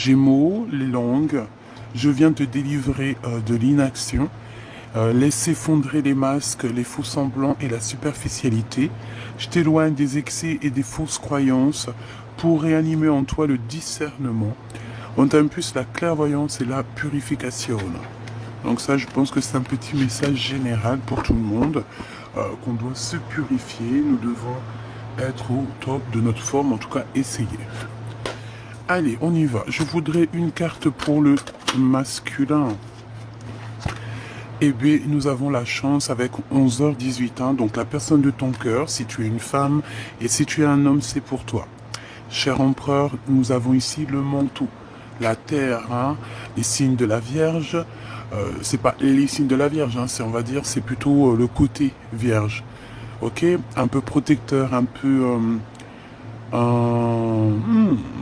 Gémeaux, les langues, je viens te délivrer de l'inaction. Laisse s'effondrer les masques, les faux semblants et la superficialité. Je t'éloigne des excès et des fausses croyances pour réanimer en toi le discernement. On t'impulse la clairvoyance et la purification. Donc ça, je pense que c'est un petit message général pour tout le monde, qu'on doit se purifier. Nous devons être au top de notre forme, en tout cas essayer. Allez, on y va. Je voudrais une carte pour le masculin. Eh bien, nous avons la chance avec 11h18, hein, donc la personne de ton cœur, si tu es une femme, et si tu es un homme, c'est pour toi. Cher empereur, nous avons ici le manteau, la terre, hein, les signes de la Vierge. C'est pas les signes de la Vierge, hein, c'est, on va dire, c'est plutôt le côté Vierge. Ok, un peu protecteur, un peu...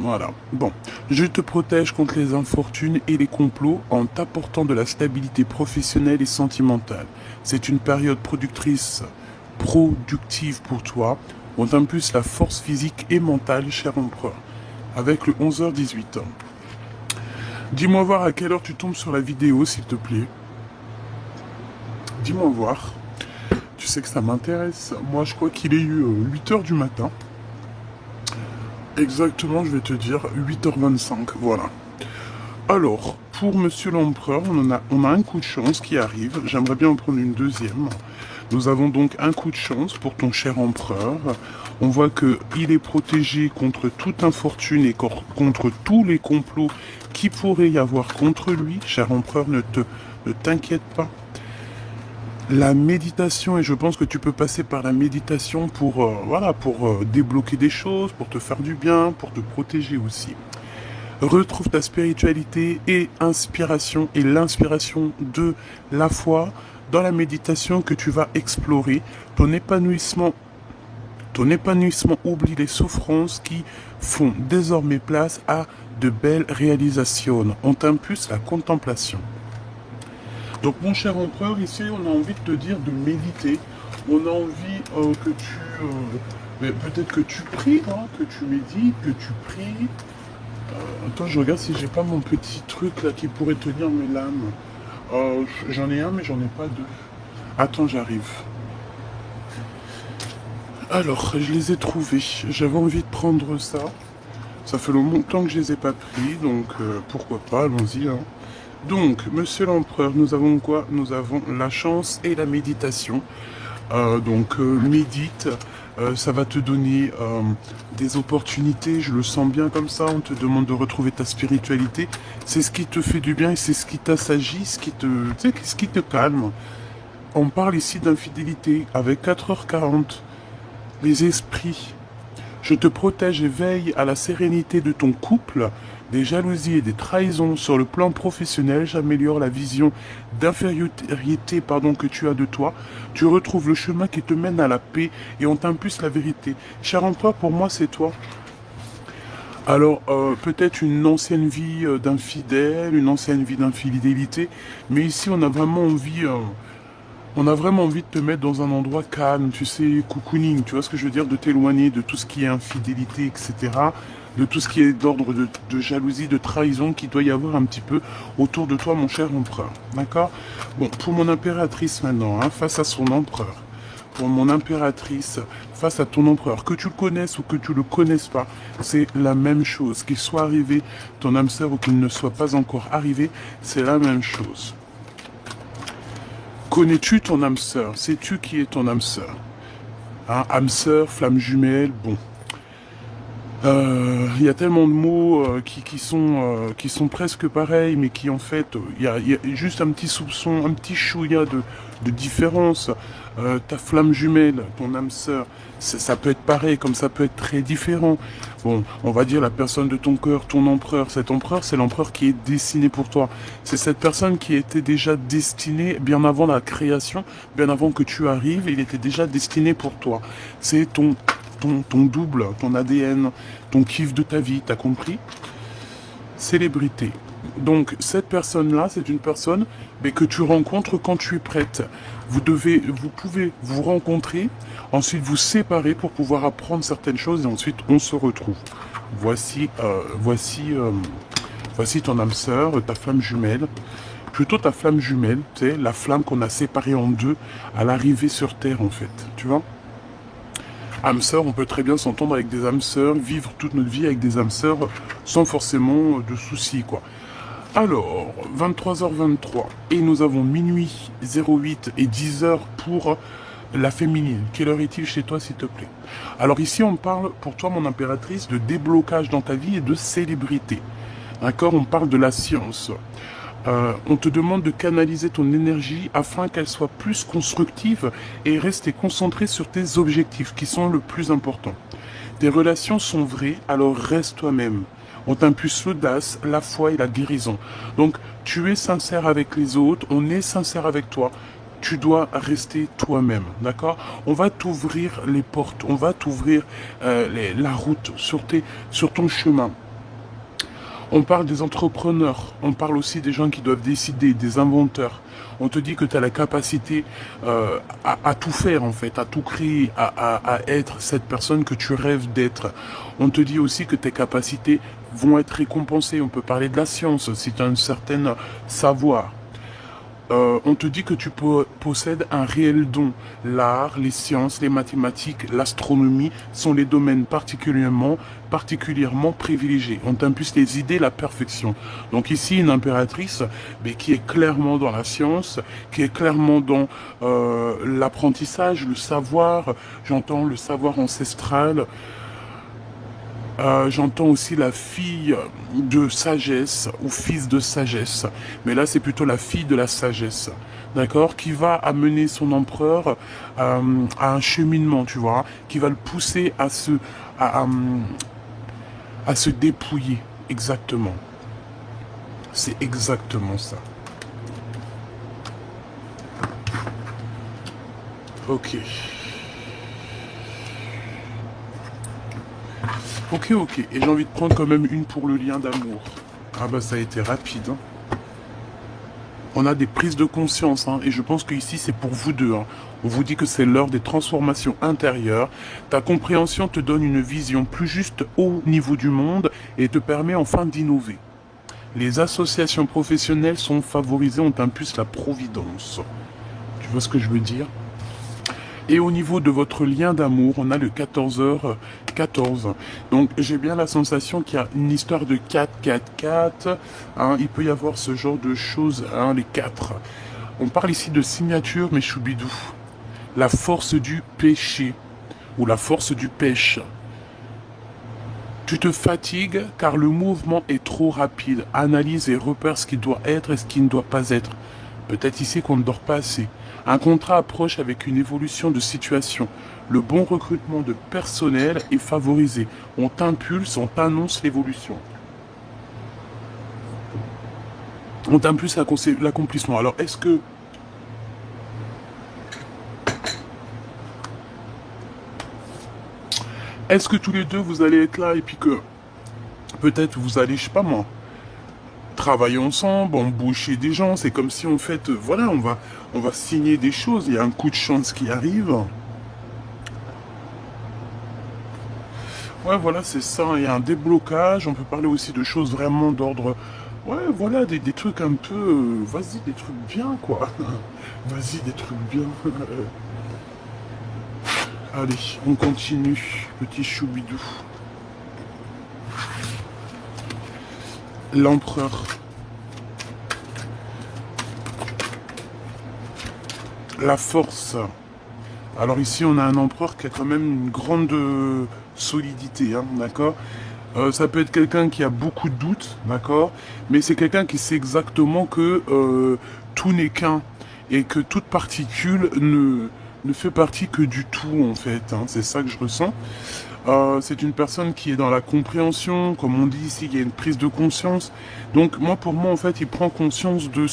voilà. Bon, je te protège contre les infortunes et les complots en t'apportant de la stabilité professionnelle et sentimentale. C'est une période productive pour toi. On t'impulse la force physique et mentale, cher empereur, avec le 11h18. Dis-moi voir à quelle heure tu tombes sur la vidéo, s'il te plaît. Dis-moi voir. Tu sais que ça m'intéresse. Moi, je crois qu'il est 8h du matin. Exactement, je vais te dire 8h25, voilà. Alors, pour Monsieur l'Empereur, on a un coup de chance qui arrive. J'aimerais bien en prendre une deuxième. Nous avons donc un coup de chance pour ton cher Empereur. On voit qu'il est protégé contre toute infortune et contre tous les complots qui pourraient y avoir contre lui. Cher Empereur, ne t'inquiète pas. La méditation, et je pense que tu peux passer par la méditation pour, débloquer des choses, pour te faire du bien, pour te protéger aussi. Retrouve ta spiritualité et inspiration, et l'inspiration de la foi dans la méditation que tu vas explorer. Ton épanouissement oublie les souffrances qui font désormais place à de belles réalisations. On t'impulse la contemplation. Donc mon cher empereur, ici on a envie de te dire de méditer, on a envie que tu, peut-être que tu pries, hein, que tu médites, que tu pries. Attends, je regarde si j'ai pas mon petit truc là qui pourrait tenir mes lames. J'en ai un mais j'en ai pas deux. Attends, j'arrive. Alors, je les ai trouvés, j'avais envie de prendre ça. Ça fait longtemps que je les ai pas pris, donc pourquoi pas, allons-y, hein. Donc, Monsieur l'Empereur, nous avons quoi? Nous avons la chance et la méditation. Médite, ça va te donner des opportunités, je le sens bien comme ça, on te demande de retrouver ta spiritualité. C'est ce qui te fait du bien et c'est ce qui t'assagit, ce qui te calme. On parle ici d'infidélité avec 4h40. Les esprits. Je te protège et veille à la sérénité de ton couple, des jalousies et des trahisons sur le plan professionnel. J'améliore la vision d'infériorité que tu as de toi. Tu retrouves le chemin qui te mène à la paix et on t'impulse la vérité. Cher empereur, pour moi, c'est toi. Alors, peut-être une ancienne vie d'infidèle, une ancienne vie d'infidélité, mais ici, on a vraiment envie... on a vraiment envie de te mettre dans un endroit calme, tu sais, cocooning, tu vois ce que je veux dire, de t'éloigner de tout ce qui est infidélité, etc., de tout ce qui est d'ordre de jalousie, de trahison qu'il doit y avoir un petit peu autour de toi, mon cher empereur, d'accord? Bon, pour mon impératrice maintenant, hein, face à son empereur, pour mon impératrice, face à ton empereur, que tu le connaisses ou que tu le connaisses pas, c'est la même chose, qu'il soit arrivé ton âme sœur ou qu'il ne soit pas encore arrivé, c'est la même chose. Connais-tu ton âme sœur? Sais-tu qui est ton âme sœur? Hein, âme sœur, flamme jumelle, bon. Il y a tellement de mots qui sont presque pareils, mais qui en fait, il y a juste un petit soupçon, un petit chouïa de différence. Ta flamme jumelle, ton âme sœur, ça peut être pareil, comme ça peut être très différent. Bon, on va dire la personne de ton cœur, ton empereur. Cet empereur, c'est l'empereur qui est destiné pour toi. C'est cette personne qui était déjà destinée, bien avant la création, bien avant que tu arrives, il était déjà destiné pour toi. C'est ton double, ton ADN, ton kiff de ta vie, t'as compris? Célébrité. Donc, cette personne-là, c'est une personne que tu rencontres quand tu es prête. Vous pouvez vous rencontrer, ensuite vous séparer pour pouvoir apprendre certaines choses et ensuite on se retrouve. Voici Voici ton âme sœur, ta flamme jumelle. Plutôt ta flamme jumelle, tu sais, la flamme qu'on a séparée en deux à l'arrivée sur Terre, en fait. Tu vois? Âme sœur, on peut très bien s'entendre avec des âmes sœurs, vivre toute notre vie avec des âmes sœurs sans forcément de soucis, quoi. Alors, 23h23, et nous avons minuit 08 et 10h pour la féminine. Quelle heure est-il chez toi, s'il te plaît? Alors ici, on parle, pour toi, mon impératrice, de déblocage dans ta vie et de célébrité. D'accord? On parle de la science. On te demande de canaliser ton énergie afin qu'elle soit plus constructive et rester concentrée sur tes objectifs qui sont le plus important. Tes relations sont vraies, alors reste toi-même. On t'impulse l'audace, la foi et la guérison. Donc, tu es sincère avec les autres, on est sincère avec toi. Tu dois rester toi-même, d'accord? On va t'ouvrir les portes, on va t'ouvrir la route sur ton chemin. On parle des entrepreneurs, on parle aussi des gens qui doivent décider, des inventeurs. On te dit que tu as la capacité à tout faire en fait, à tout créer, à être cette personne que tu rêves d'être. On te dit aussi que tes capacités vont être récompensées. On peut parler de la science si tu as un certain savoir. On te dit que tu possèdes un réel don. L'art, les sciences, les mathématiques, l'astronomie sont les domaines particulièrement privilégiés. On t'impulse les idées, la perfection. Donc ici, une impératrice mais qui est clairement dans la science, qui est clairement dans l'apprentissage, le savoir. J'entends le savoir ancestral. J'entends aussi la fille de sagesse ou fils de sagesse. Mais là, c'est plutôt la fille de la sagesse. D'accord? Qui va amener son empereur à un cheminement, tu vois. Qui va le pousser à se dépouiller. Exactement. C'est exactement ça. Ok. Ok, ok. Et j'ai envie de prendre quand même une pour le lien d'amour. Ah bah ça a été rapide. Hein. On a des prises de conscience. Hein, et je pense qu'ici c'est pour vous deux. Hein. On vous dit que c'est l'heure des transformations intérieures. Ta compréhension te donne une vision plus juste au niveau du monde et te permet enfin d'innover. Les associations professionnelles sont favorisées, on t'impulse la providence. Tu vois ce que je veux dire? Et au niveau de votre lien d'amour, on a le 14h14. Donc j'ai bien la sensation qu'il y a une histoire de 4, 4, 4. Hein, il peut y avoir ce genre de choses, hein, les 4. On parle ici de signature, mais choubidou. La force du péché, ou la force du pêche. Tu te fatigues car le mouvement est trop rapide. Analyse et repère ce qui doit être et ce qui ne doit pas être. Peut-être ici qu'on ne dort pas assez. Un contrat approche avec une évolution de situation. Le bon recrutement de personnel est favorisé. On t'impulse, on t'annonce l'évolution. On t'impulse l'accomplissement. Alors, est-ce que tous les deux, vous allez être là et puis que peut-être vous allez, je sais pas moi, travailler ensemble, embaucher des gens, c'est comme si en fait, voilà, on va signer des choses, il y a un coup de chance qui arrive. Ouais, voilà, c'est ça, il y a un déblocage, on peut parler aussi de choses vraiment d'ordre, ouais, voilà, des trucs un peu, vas-y, des trucs bien, quoi. Vas-y, des trucs bien. Allez, on continue, petit choubidou. L'empereur. La force. Alors ici, on a un empereur qui a quand même une grande solidité, hein, d'accord? Ça peut être quelqu'un qui a beaucoup de doutes, d'accord? Mais c'est quelqu'un qui sait exactement que tout n'est qu'un et que toute particule ne fait partie que du tout, en fait. Hein, c'est ça que je ressens. C'est une personne qui est dans la compréhension, comme on dit ici, il y a une prise de conscience. Donc moi, pour moi, en fait, il prend conscience de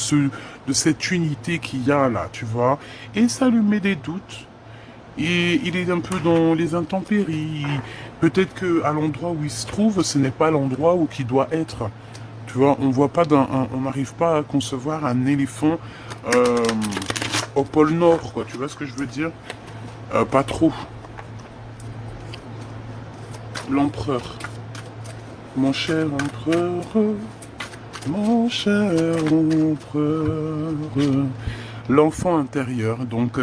cette unité qu'il y a là, tu vois. Et ça lui met des doutes. Et il est un peu dans les intempéries. Peut-être que à l'endroit où il se trouve, ce n'est pas l'endroit où il doit être. Tu vois, on n'arrive pas à concevoir un éléphant au pôle Nord, quoi. Tu vois ce que je veux dire? Pas trop. L'empereur. Mon cher empereur, Mon cher empereur, l'enfant intérieur. Donc,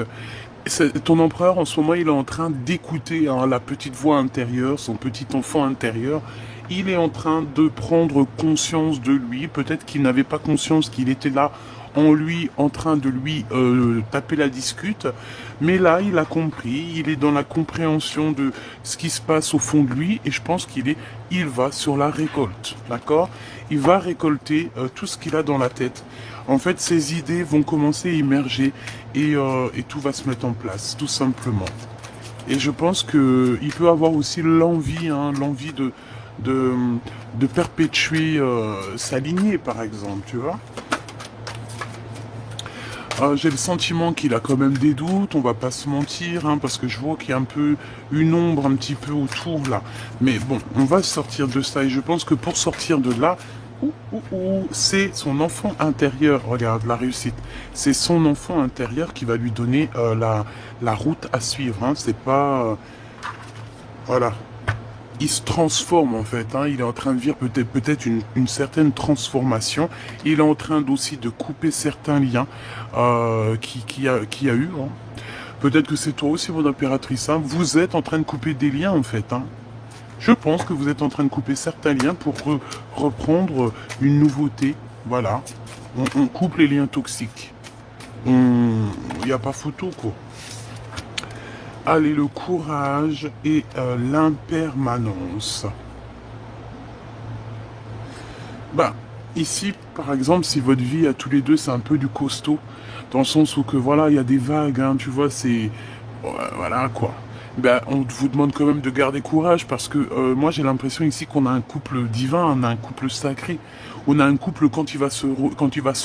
ton empereur, en ce moment, il est en train d'écouter hein, la petite voix intérieure, son petit enfant intérieur. Il est en train de prendre conscience de lui. Peut-être qu'il n'avait pas conscience qu'il était là en lui, en train de lui taper la discute. Mais là, il a compris. Il est dans la compréhension de ce qui se passe au fond de lui. Et je pense il va sur la récolte. D'accord? Il va récolter tout ce qu'il a dans la tête. En fait, ses idées vont commencer à émerger et tout va se mettre en place, tout simplement. Et je pense que il peut avoir aussi l'envie, hein, l'envie de, de perpétuer sa lignée, par exemple, tu vois. J'ai le sentiment qu'il a quand même des doutes, on va pas se mentir, hein, parce que je vois qu'il y a un peu une ombre un petit peu autour là. Mais bon, on va sortir de ça et je pense que pour sortir de là, c'est son enfant intérieur, regarde la réussite, c'est son enfant intérieur qui va lui donner la route à suivre, hein. C'est pas... voilà. Il se transforme en fait, hein. Il est en train de vivre peut-être une certaine transformation. Il est en train aussi de couper certains liens qui a eu. Hein. Peut-être que c'est toi aussi, mon impératrice. Hein. Vous êtes en train de couper des liens en fait. Hein. Je pense que vous êtes en train de couper certains liens pour reprendre une nouveauté. Voilà. On coupe les liens toxiques. Il n'y a pas photo quoi. Allez, le courage et l'impermanence. Ben, ici, par exemple, si votre vie à tous les deux, c'est un peu du costaud, dans le sens où que, voilà, il y a des vagues, hein, tu vois, c'est... voilà, quoi. Ben, on vous demande quand même de garder courage, parce que moi, j'ai l'impression ici qu'on a un couple divin, on a un couple sacré. On a un couple, quand il va se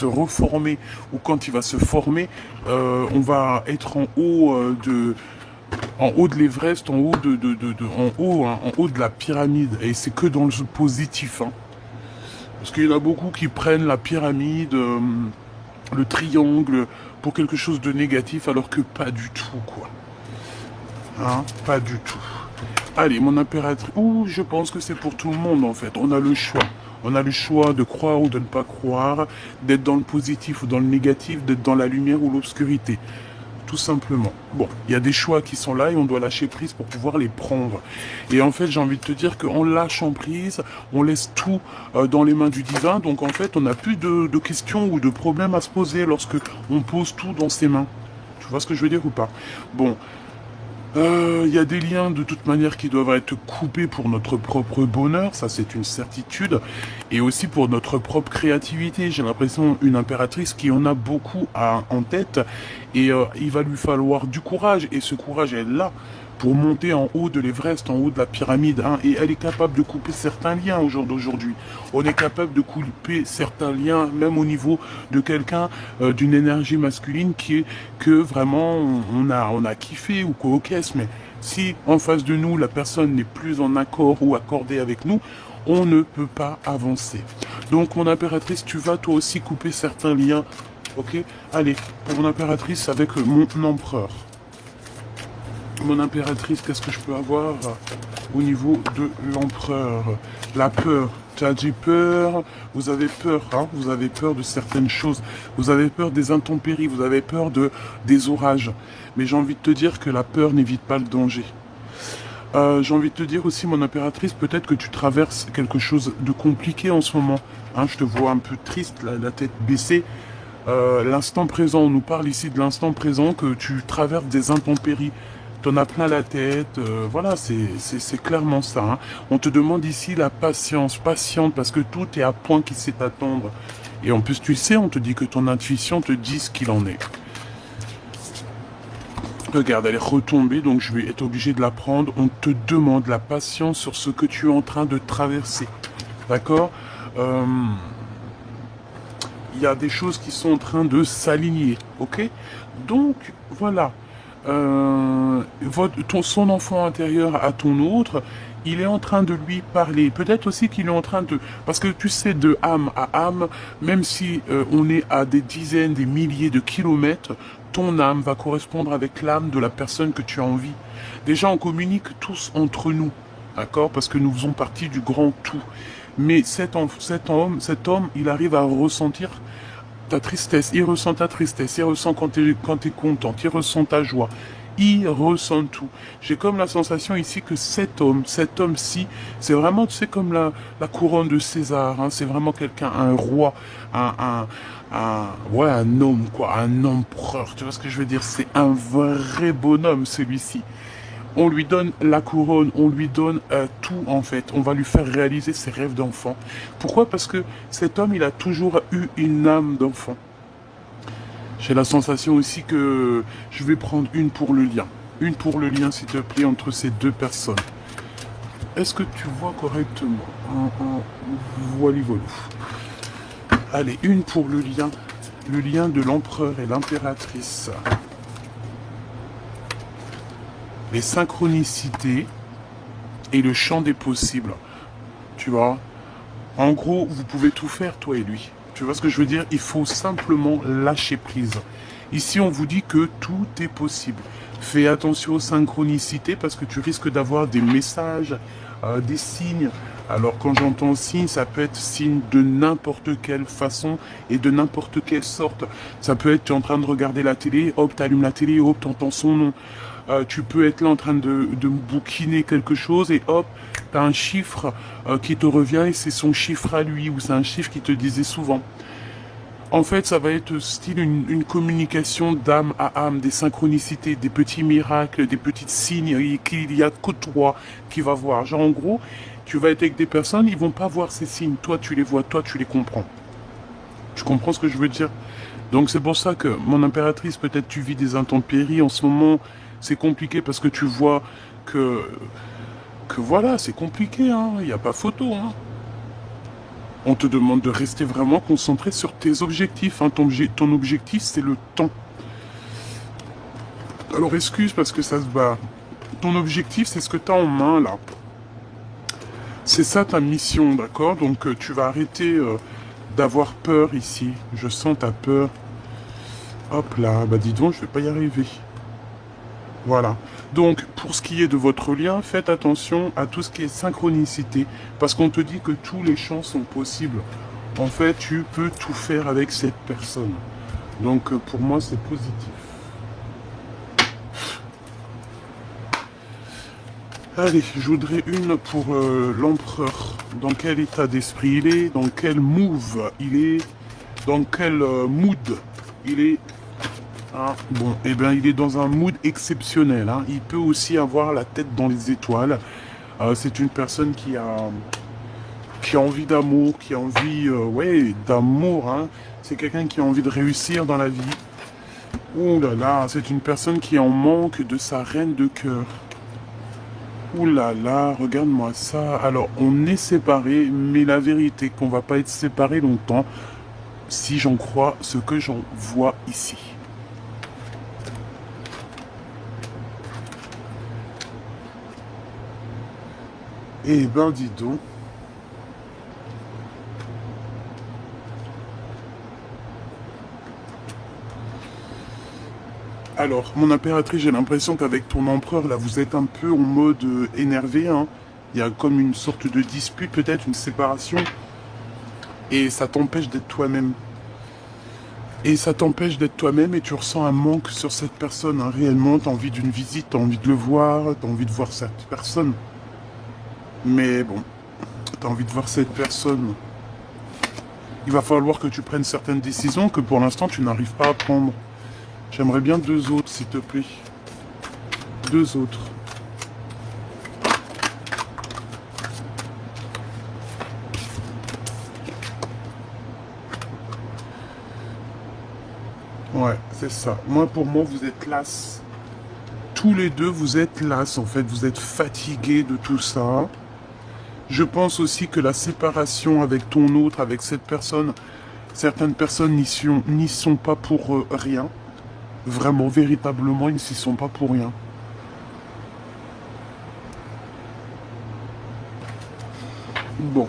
reformer, ou quand il va se former, on va être en haut de l'Everest, en haut en haut de la pyramide. Et c'est que dans le positif, hein. Parce qu'il y en a beaucoup qui prennent la pyramide, le triangle, pour quelque chose de négatif, alors que pas du tout, quoi. Hein, pas du tout. Allez, mon impératrice. Ouh, je pense que c'est pour tout le monde, en fait. On a le choix. On a le choix de croire ou de ne pas croire, d'être dans le positif ou dans le négatif, d'être dans la lumière ou l'obscurité. Tout simplement. Bon, il y a des choix qui sont là et on doit lâcher prise pour pouvoir les prendre. Et en fait, j'ai envie de te dire qu'en lâchant prise, on laisse tout dans les mains du divin. Donc en fait, on n'a plus de questions ou de problèmes à se poser lorsque on pose tout dans ses mains. Tu vois ce que je veux dire ou pas? Bon. Il y a des liens de toute manière qui doivent être coupés pour notre propre bonheur, ça c'est une certitude, et aussi pour notre propre créativité. J'ai l'impression une impératrice qui en a beaucoup en tête, et il va lui falloir du courage, et ce courage elle l'a pour monter en haut de l'Everest, en haut de la pyramide, hein, et elle est capable de couper certains liens au jour d'aujourd'hui. On est capable de couper certains liens, même au niveau de quelqu'un, d'une énergie masculine qui est que vraiment on a kiffé ou quoi, ok, mais si en face de nous la personne n'est plus en accord ou accordée avec nous, on ne peut pas avancer. Donc mon impératrice, tu vas toi aussi couper certains liens, ok? Allez, pour mon impératrice avec mon empereur. Mon impératrice, qu'est-ce que je peux avoir au niveau de l'empereur? La peur. Tu as dit peur, vous avez peur, hein, vous avez peur de certaines choses, vous avez peur des intempéries, vous avez peur des orages. Mais j'ai envie de te dire que la peur n'évite pas le danger. J'ai envie de te dire aussi, mon impératrice, peut-être que tu traverses quelque chose de compliqué en ce moment. Hein, je te vois un peu triste, la tête baissée. L'instant présent, on nous parle ici de l'instant présent, que tu traverses des intempéries. T'en as plein la tête, voilà, c'est clairement ça. Hein. On te demande ici la patience, patiente, parce que tout est à point qui sait attendre. Et en plus, tu sais, on te dit que ton intuition te dit ce qu'il en est. Regarde, elle est retombée, donc je vais être obligé de la prendre. On te demande la patience sur ce que tu es en train de traverser. D'accord? Il y a des choses qui sont en train de s'aligner, ok? Donc, voilà. Son enfant intérieur à ton autre, il est en train de lui parler. Peut-être aussi qu'il est en train de... Parce que tu sais, de âme à âme, même si on est à des dizaines, des milliers de kilomètres, ton âme va correspondre avec l'âme de la personne que tu as envie. Déjà, on communique tous entre nous, d'accord? Parce que nous faisons partie du grand tout. Mais cet homme, il arrive à ressentir ta tristesse, il ressent ta tristesse, il ressent quand t'es contente, il ressent ta joie, il ressent tout. J'ai comme la sensation ici que cet homme-ci, c'est vraiment, tu sais, comme la couronne de César, hein, c'est vraiment quelqu'un, un roi, ouais, un homme, quoi, un empereur, tu vois ce que je veux dire, c'est un vrai bonhomme, celui-ci. On lui donne la couronne, on lui donne tout en fait. On va lui faire réaliser ses rêves d'enfant. Pourquoi? Parce que cet homme, il a toujours eu une âme d'enfant. J'ai la sensation aussi que je vais prendre une pour le lien. Une pour le lien, s'il te plaît, entre ces deux personnes. Est-ce que tu vois correctement? Voilà, voilà. Allez, une pour le lien. Le lien de l'empereur et l'impératrice. Les synchronicités et le champ des possibles. Tu vois? En gros, vous pouvez tout faire, toi et lui. Tu vois ce que je veux dire? Il faut simplement lâcher prise. Ici, on vous dit que tout est possible. Fais attention aux synchronicités parce que tu risques d'avoir des messages, des signes. Alors, quand j'entends signe, ça peut être signe de n'importe quelle façon et de n'importe quelle sorte. Ça peut être, tu es en train de regarder la télé, hop, tu allumes la télé, hop, tu entends son nom. Tu peux être là en train de bouquiner quelque chose et hop, tu as un chiffre qui te revient et c'est son chiffre à lui ou c'est un chiffre qui te disait souvent. En fait, ça va être style une communication d'âme à âme, des synchronicités, des petits miracles, des petits signes qu'il y a que toi qui va voir. Genre en gros, tu vas être avec des personnes, ils vont pas voir ces signes. Toi, tu les vois, toi, tu les comprends. Tu comprends ce que je veux dire? Donc c'est pour ça que, mon impératrice, peut-être tu vis des intempéries en ce moment. C'est compliqué parce que tu vois que voilà, c'est compliqué, hein. Il n'y a pas photo, hein. On te demande de rester vraiment concentré sur tes objectifs, hein. Ton objectif, c'est le temps. Alors excuse parce que ça se bat. Ton objectif, c'est ce que tu as en main, là. C'est ça ta mission, d'accord? Donc tu vas arrêter d'avoir peur ici. Je sens ta peur. Hop là, bah dis donc, je vais pas y arriver. Voilà. Donc, pour ce qui est de votre lien, faites attention à tout ce qui est synchronicité, parce qu'on te dit que tous les champs sont possibles. En fait, tu peux tout faire avec cette personne. Donc, pour moi, c'est positif. Allez, je voudrais une pour l'empereur. Dans quel état d'esprit il est, dans quel move il est, dans quel mood il est. Ah, bon, eh bien, il est dans un mood exceptionnel. Hein. Il peut aussi avoir la tête dans les étoiles. C'est une personne qui a envie d'amour, qui a envie, ouais, d'amour. Hein. C'est quelqu'un qui a envie de réussir dans la vie. Ouh là là, c'est une personne qui est en manque de sa reine de cœur. Ouh là là, regarde-moi ça. Alors, on est séparés, mais la vérité qu'on va pas être séparés longtemps, si j'en crois ce que j'en vois ici. Eh ben, dis donc. Alors, mon impératrice, j'ai l'impression qu'avec ton empereur, là, vous êtes un peu en mode énervé, hein. Il y a comme une sorte de dispute, peut-être, une séparation. Et ça t'empêche d'être toi-même. Et ça t'empêche d'être toi-même et tu ressens un manque sur cette personne, hein. Réellement, t'as envie d'une visite, t'as envie de le voir, t'as envie de voir cette personne. Mais bon, t'as envie de voir cette personne. Il va falloir que tu prennes certaines décisions que pour l'instant tu n'arrives pas à prendre. J'aimerais bien deux autres, s'il te plaît. Deux autres. Ouais, c'est ça. Moi, pour moi, vous êtes las. Tous les deux, vous êtes las, en fait. Vous êtes fatigués de tout ça. Je pense aussi que la séparation avec ton autre, avec cette personne, certaines personnes n'y sont pas pour rien. Vraiment, véritablement, ils n'y sont pas pour rien. Bon.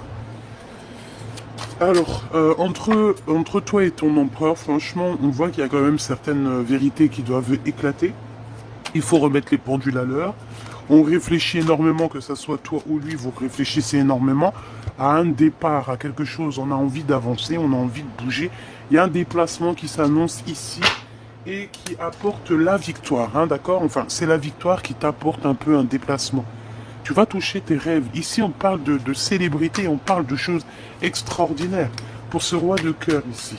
Alors, entre toi et ton empereur, franchement, on voit qu'il y a quand même certaines vérités qui doivent éclater. Il faut remettre les pendules à l'heure. On réfléchit énormément, que ce soit toi ou lui, vous réfléchissez énormément à un départ, à quelque chose. On a envie d'avancer, on a envie de bouger. Il y a un déplacement qui s'annonce ici et qui apporte la victoire, hein, d'accord? Enfin, c'est la victoire qui t'apporte un peu un déplacement. Tu vas toucher tes rêves. Ici, on parle de célébrité, on parle de choses extraordinaires. Pour ce roi de cœur ici,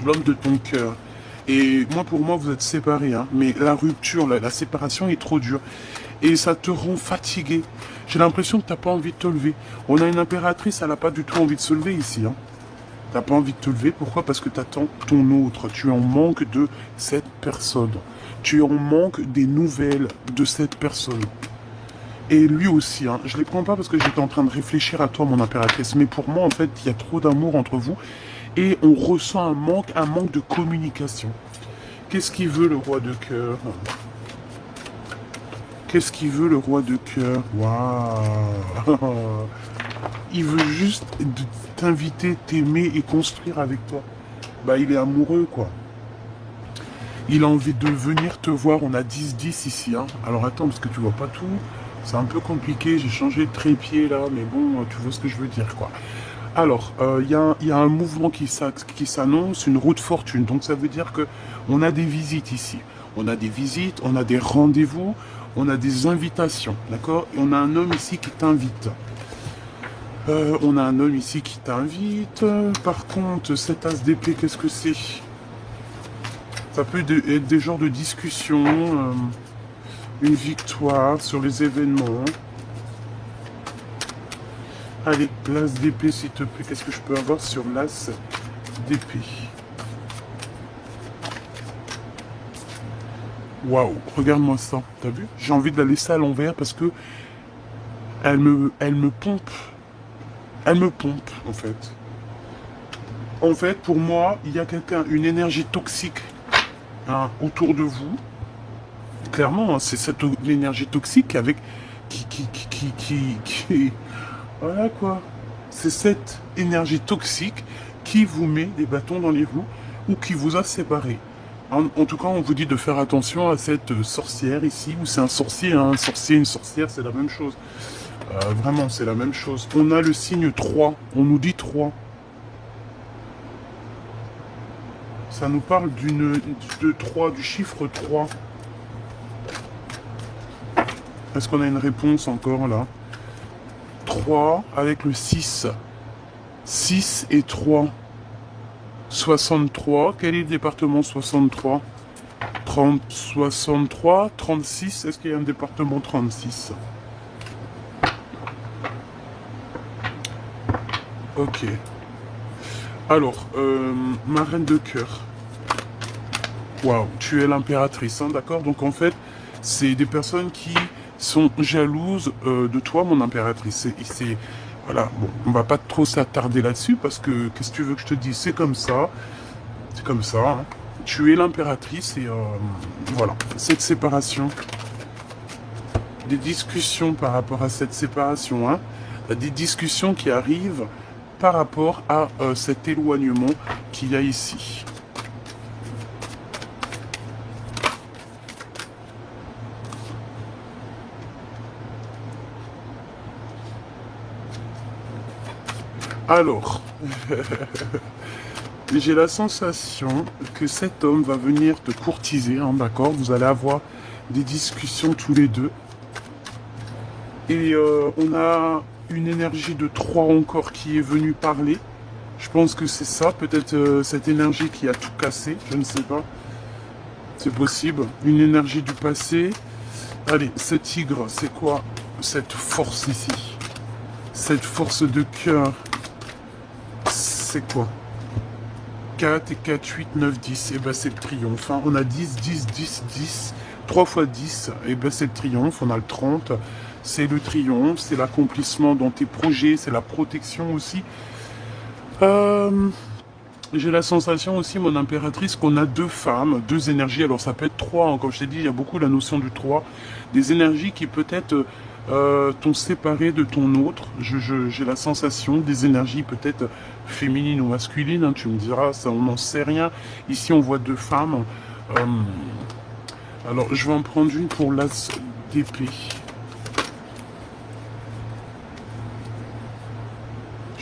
l'homme de ton cœur. Et moi, pour moi, vous êtes séparés, hein, mais la rupture, la séparation est trop dure. Et ça te rend fatigué. J'ai l'impression que tu n'as pas envie de te lever. On a une impératrice, elle n'a pas du tout envie de se lever ici. Hein. Tu n'as pas envie de te lever. Pourquoi? Parce que tu attends ton autre. Tu es en manque de cette personne. Tu es en manque des nouvelles de cette personne. Et lui aussi, hein. Je ne les prends pas parce que j'étais en train de réfléchir à toi, mon impératrice. Mais pour moi, en fait, il y a trop d'amour entre vous. Et on ressent un manque de communication. Qu'est-ce qu'il veut, le roi de cœur? Qu'est-ce qu'il veut, le roi de cœur? Waouh! Il veut juste t'inviter, t'aimer et construire avec toi. Bah, il est amoureux, quoi. Il a envie de venir te voir. On a 10-10 ici, hein. Alors, attends, parce que tu vois pas tout. C'est un peu compliqué. J'ai changé de trépied, là. Mais bon, tu vois ce que je veux dire, quoi. Alors, il y a un mouvement qui s'annonce, une route fortune. Donc, ça veut dire que on a des visites ici. On a des visites, on a des rendez-vous, on a des invitations, d'accord? Et on a un homme ici qui t'invite. On a un homme ici qui t'invite. Par contre, cet as d'épée, qu'est-ce que c'est? Ça peut être des genres de discussions, une victoire sur les événements. Allez, l'as d'épée, s'il te plaît. Qu'est-ce que je peux avoir sur l'as d'épée? Waouh, regarde-moi ça. T'as vu? J'ai envie de la laisser à l'envers parce que elle me pompe. Elle me pompe, en fait. En fait, pour moi, il y a une énergie toxique, hein, autour de vous. Clairement, hein, c'est cette énergie toxique avec qui voilà quoi. C'est cette énergie toxique qui vous met des bâtons dans les roues ou qui vous a séparés. En tout cas, on vous dit de faire attention à cette sorcière ici, ou c'est un sorcier, hein, un sorcier, une sorcière, c'est la même chose. Vraiment, c'est la même chose. On a le signe 3, on nous dit 3. Ça nous parle de 3, du chiffre 3. Est-ce qu'on a une réponse encore là? 3 avec le 6. 6 et 3. 63. Quel est le département 63? 30, 63, 36. Est-ce qu'il y a un département 36? Ok. Alors, ma reine de cœur. Waouh, tu es l'impératrice, hein, d'accord? Donc en fait, c'est des personnes qui sont jalouses de toi, mon impératrice. Voilà, bon, on va pas trop s'attarder là-dessus parce que, qu'est-ce que tu veux que je te dise? C'est comme ça. C'est comme ça, hein. Tu es l'impératrice et voilà, cette séparation. Des discussions par rapport à cette séparation, hein. Des discussions qui arrivent par rapport à cet éloignement qu'il y a ici. Alors, j'ai la sensation que cet homme va venir te courtiser, hein, d'accord? Vous allez avoir des discussions tous les deux. Et on a une énergie de 3 encore qui est venue parler. Je pense que c'est ça, peut-être cette énergie qui a tout cassé, je ne sais pas. C'est possible. Une énergie du passé. Allez, ce tigre, c'est quoi cette force ici? Cette force de cœur. C'est quoi? 4 et 4, 8, 9, 10. Et ben c'est le triomphe. Hein. On a 10, 10, 10, 10. 3 fois 10. Et ben c'est le triomphe. On a le 30. C'est le triomphe. C'est l'accomplissement dans tes projets. C'est la protection aussi. J'ai la sensation aussi, mon impératrice, qu'on a 2 femmes, 2 énergies. Alors ça peut être 3. Hein. Comme je t'ai dit, il y a beaucoup la notion du 3. Des énergies qui peut-être t'ont séparé de ton autre. J'ai la sensation des énergies peut-être féminines ou masculines. Hein, tu me diras, ça on n'en sait rien. Ici on voit 2 femmes. Alors je vais en prendre une pour l'as d'épée.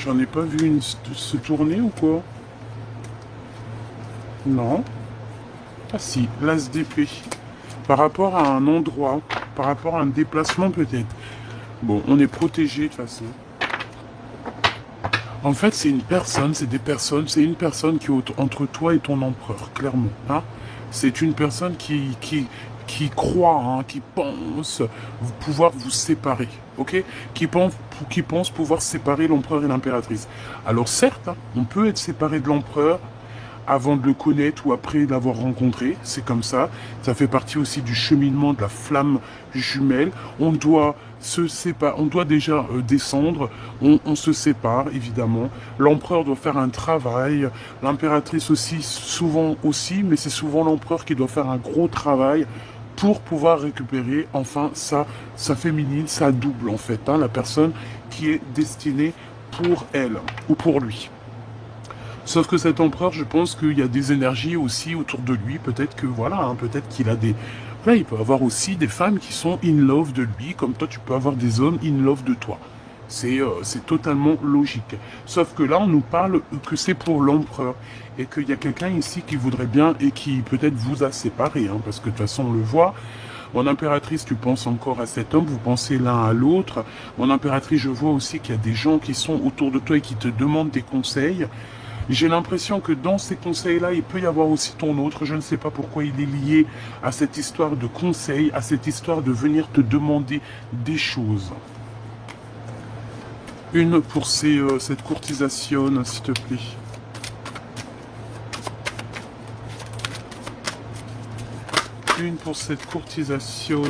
J'en ai pas vu une se tourner ou quoi? Non. Ah si, l'as d'épée. Par rapport à un endroit, par rapport à un déplacement peut-être. Bon, on est protégé de toute façon. En fait, c'est une personne, c'est des personnes, c'est une personne qui est entre toi et ton empereur, clairement. Hein. C'est une personne qui croit, hein, qui pense pouvoir vous séparer, ok? Qui pense pouvoir séparer l'empereur et l'impératrice. Alors certes, hein, on peut être séparé de l'empereur avant de le connaître ou après l'avoir rencontré, c'est comme ça fait partie aussi du cheminement de la flamme jumelle, on doit se séparer, on doit déjà descendre, on se sépare évidemment, l'empereur doit faire un travail, l'impératrice aussi, souvent aussi, mais c'est souvent l'empereur qui doit faire un gros travail pour pouvoir récupérer enfin sa féminine, sa double en fait, hein, la personne qui est destinée pour elle ou pour lui. Sauf que cet empereur, je pense qu'il y a des énergies aussi autour de lui. Peut-être que voilà, hein, peut-être qu'il a des. Là, il peut avoir aussi des femmes qui sont in love de lui, comme toi, tu peux avoir des hommes in love de toi. C'est totalement logique. Sauf que là, on nous parle que c'est pour l'empereur et qu'il y a quelqu'un ici qui voudrait bien et qui peut-être vous a séparé, hein, parce que de toute façon, on le voit. Mon impératrice, tu penses encore à cet homme, vous pensez l'un à l'autre. Mon impératrice, je vois aussi qu'il y a des gens qui sont autour de toi et qui te demandent des conseils. J'ai l'impression que dans ces conseils-là, il peut y avoir aussi ton autre. Je ne sais pas pourquoi il est lié à cette histoire de conseil, à cette histoire de venir te demander des choses. Une pour cette courtisation, s'il te plaît. Une pour cette courtisation.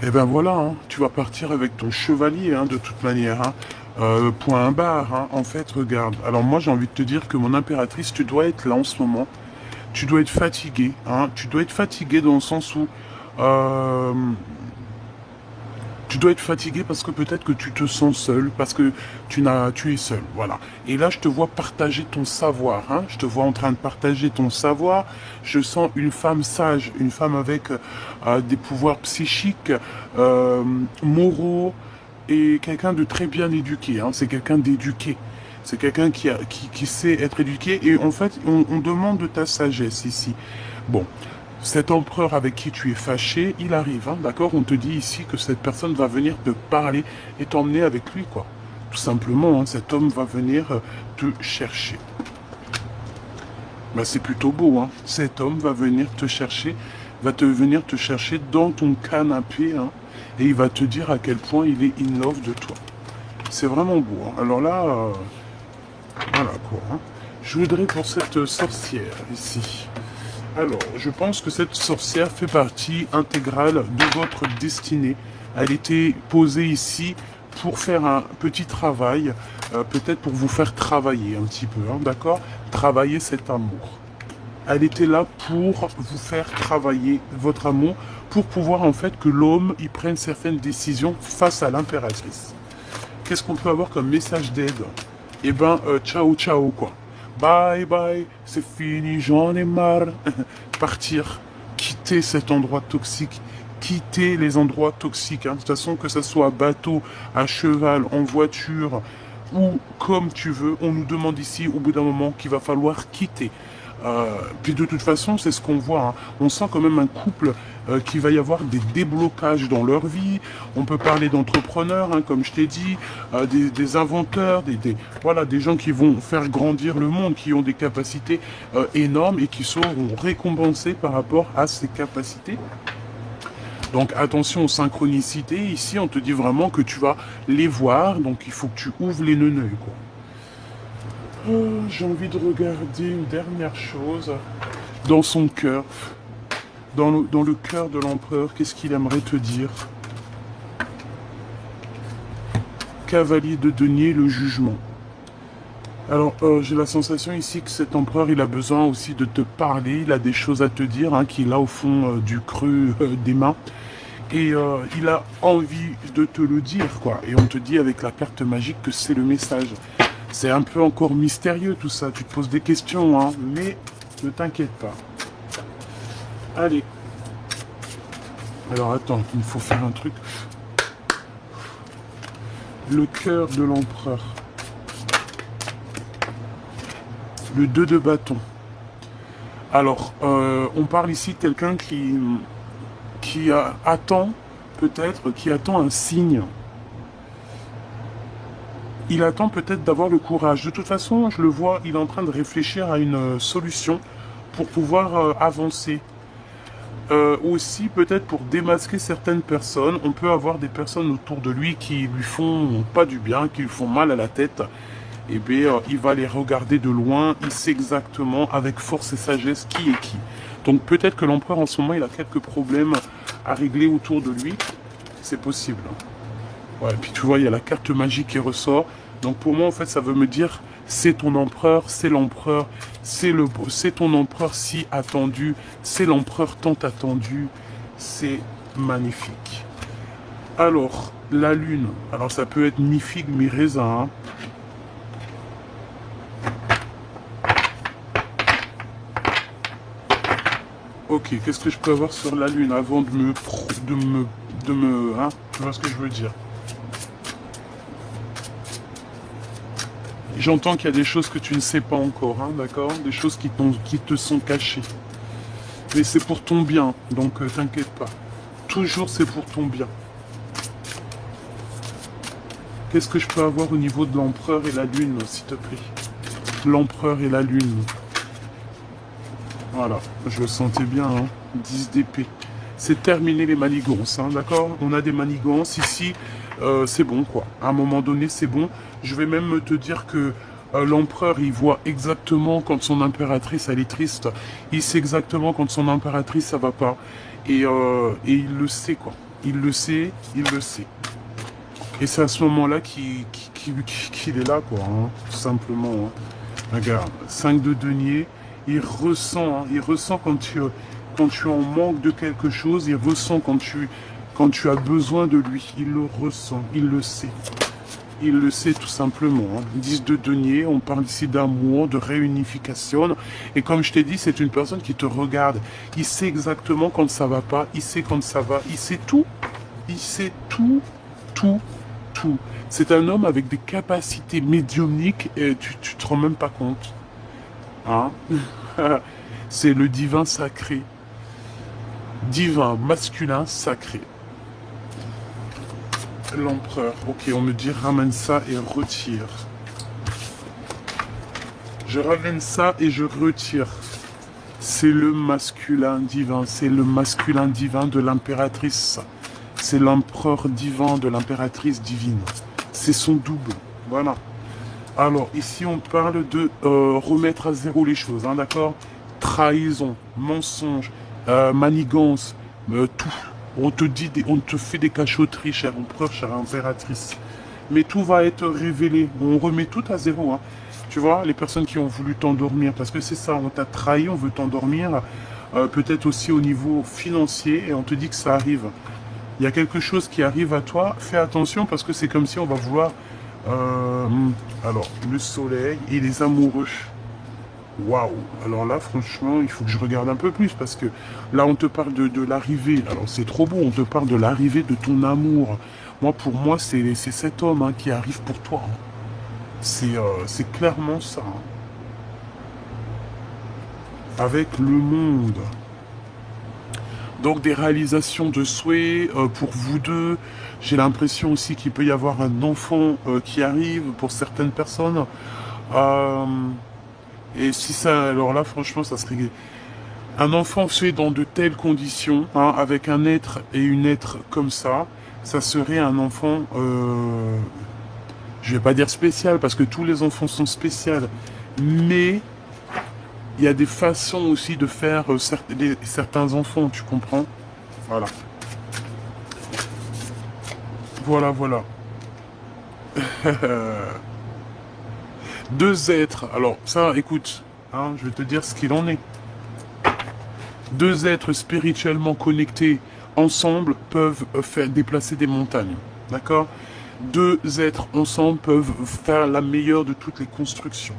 Et ben voilà, hein, tu vas partir avec ton chevalier, hein, de toute manière. Hein. Point barre, hein. En fait, regarde. Alors moi, j'ai envie de te dire que mon impératrice, tu dois être là en ce moment. Tu dois être fatigué, hein. Tu dois être fatigué dans le sens où tu dois être fatigué parce que peut-être que tu te sens seul, parce que tu es seul, voilà. Et là, je te vois partager ton savoir, hein. Je te vois en train de partager ton savoir. Je sens une femme sage, une femme avec des pouvoirs psychiques, moraux, et quelqu'un de très bien éduqué, hein. C'est quelqu'un d'éduqué. C'est quelqu'un qui sait être éduqué. Et en fait, on demande de ta sagesse ici. Bon, cet empereur avec qui tu es fâché, il arrive, hein, d'accord? On te dit ici que cette personne va venir te parler et t'emmener avec lui, quoi. Tout simplement, hein, cet homme va venir te chercher. Ben, c'est plutôt beau, hein. Cet homme va venir te chercher, venir te chercher dans ton canapé, hein. Et il va te dire à quel point il est in love de toi. C'est vraiment beau. Hein. Alors là, voilà quoi. Hein. Je voudrais pour cette sorcière ici. Alors, je pense que cette sorcière fait partie intégrale de votre destinée. Elle était posée ici pour faire un petit travail, peut-être pour vous faire travailler un petit peu, hein, d'accord? Travailler cet amour. Elle était là pour vous faire travailler votre amour, pour pouvoir en fait que l'homme y prenne certaines décisions face à l'impératrice. Qu'est-ce qu'on peut avoir comme message d'aide? Eh ben, ciao ciao quoi. Bye bye, c'est fini, j'en ai marre. Partir, quitter cet endroit toxique, quitter les endroits toxiques. Hein. De toute façon, que ce soit à bateau, à cheval, en voiture, ou comme tu veux, on nous demande ici au bout d'un moment qu'il va falloir quitter. Puis de toute façon, c'est ce qu'on voit. Hein. On sent quand même un couple qui va y avoir des déblocages dans leur vie. On peut parler d'entrepreneurs, hein, comme je t'ai dit, des inventeurs, voilà, des gens qui vont faire grandir le monde, qui ont des capacités énormes et qui seront récompensés par rapport à ces capacités. Donc attention aux synchronicités. Ici, on te dit vraiment que tu vas les voir. Donc il faut que tu ouvres les neneuils, quoi. J'ai envie de regarder une dernière chose. Dans son cœur, dans le cœur de l'empereur, qu'est-ce qu'il aimerait te dire? Cavalier de denier, le jugement. Alors, j'ai la sensation ici que cet empereur, il a besoin aussi de te parler. Il a des choses à te dire, hein, qu'il a au fond du creux des mains. Et il a envie de te le dire, quoi. Et on te dit avec la carte magique que c'est le message. C'est un peu encore mystérieux tout ça, tu te poses des questions, hein, mais ne t'inquiète pas. Allez. Alors attends, il faut faire un truc. Le cœur de l'empereur. Le 2 de bâton. Alors, on parle ici de quelqu'un qui attend, peut-être, qui attend un signe. Il attend peut-être d'avoir le courage. De toute façon, je le vois, il est en train de réfléchir à une solution pour pouvoir avancer. Aussi, peut-être pour démasquer certaines personnes, on peut avoir des personnes autour de lui qui lui font pas du bien, qui lui font mal à la tête. Et bien, il va les regarder de loin, il sait exactement, avec force et sagesse, qui est qui. Donc peut-être que l'empereur, en ce moment, il a quelques problèmes à régler autour de lui. C'est possible. Ouais, et puis tu vois, il y a la carte magique qui ressort. Donc pour moi, en fait, ça veut me dire, c'est ton empereur, c'est l'empereur, c'est ton empereur si attendu, c'est l'empereur tant attendu. C'est magnifique. Alors, la lune. Alors ça peut être mi-figue, mi-raisin, hein. Ok, qu'est-ce que je peux avoir sur la lune avant de me, hein, tu vois ce que je veux dire? J'entends qu'il y a des choses que tu ne sais pas encore, hein, d'accord? Des choses qui te sont cachées. Mais c'est pour ton bien, donc t'inquiète pas. Toujours c'est pour ton bien. Qu'est-ce que je peux avoir au niveau de l'empereur et la lune, s'il te plaît? L'empereur et la lune. Voilà, je le sentais bien, hein. 10 d'épée. C'est terminé les manigances, hein, d'accord? On a des manigances ici, c'est bon, quoi. À un moment donné, c'est bon. Je vais même te dire que l'empereur, il voit exactement quand son impératrice, elle est triste. Il sait exactement quand son impératrice, ça va pas. Et il le sait, quoi. Il le sait, il le sait. Et c'est à ce moment-là qu'il est là, quoi, hein, tout simplement. Hein. Regarde, 5 de denier. Il ressent quand tu es en manque de quelque chose, il ressent quand tu as besoin de lui, il le ressent, il le sait. Il le sait tout simplement. Hein. 10 de denier, on parle ici d'amour, de réunification. Et comme je t'ai dit, c'est une personne qui te regarde. Il sait exactement quand ça va pas, il sait quand ça va, il sait tout. Il sait tout, tout, tout. C'est un homme avec des capacités médiumniques et tu te rends même pas compte. Hein? C'est le divin sacré. Divin, masculin, sacré. L'empereur. Ok, on me dit ramène ça et retire. Je ramène ça et je retire. C'est le masculin divin. C'est le masculin divin de l'impératrice. C'est l'empereur divin de l'impératrice divine. C'est son double. Voilà. Alors, ici, on parle de remettre à zéro les choses, hein, d'accord? Trahison, mensonge, manigance, tout. On te fait des cachotteries, cher empereur, chère impératrice. Mais tout va être révélé. On remet tout à zéro, hein. Tu vois, les personnes qui ont voulu t'endormir, parce que c'est ça, on t'a trahi, on veut t'endormir, peut-être aussi au niveau financier, et on te dit que ça arrive. Il y a quelque chose qui arrive à toi, fais attention, parce que c'est comme si on va vouloir... alors, le soleil et les amoureux. Waouh! Alors là, franchement, il faut que je regarde un peu plus parce que là, on te parle de l'arrivée. Alors, c'est trop beau, on te parle de l'arrivée de ton amour. Moi, pour moi, c'est cet homme, hein, qui arrive pour toi. Hein. C'est clairement ça. Hein. Avec le monde. Donc des réalisations de souhaits pour vous deux. J'ai l'impression aussi qu'il peut y avoir un enfant qui arrive pour certaines personnes. Et si ça, alors là, franchement, ça serait un enfant fait dans de telles conditions, hein, avec un être et une être comme ça serait un enfant, je vais pas dire spécial parce que tous les enfants sont spéciaux, mais il y a des façons aussi de faire certains enfants, tu comprends? Voilà. Voilà, voilà. Deux êtres. Alors, ça, écoute, hein, je vais te dire ce qu'il en est. Deux êtres spirituellement connectés ensemble peuvent faire déplacer des montagnes. D'accord? Deux êtres ensemble peuvent faire la meilleure de toutes les constructions.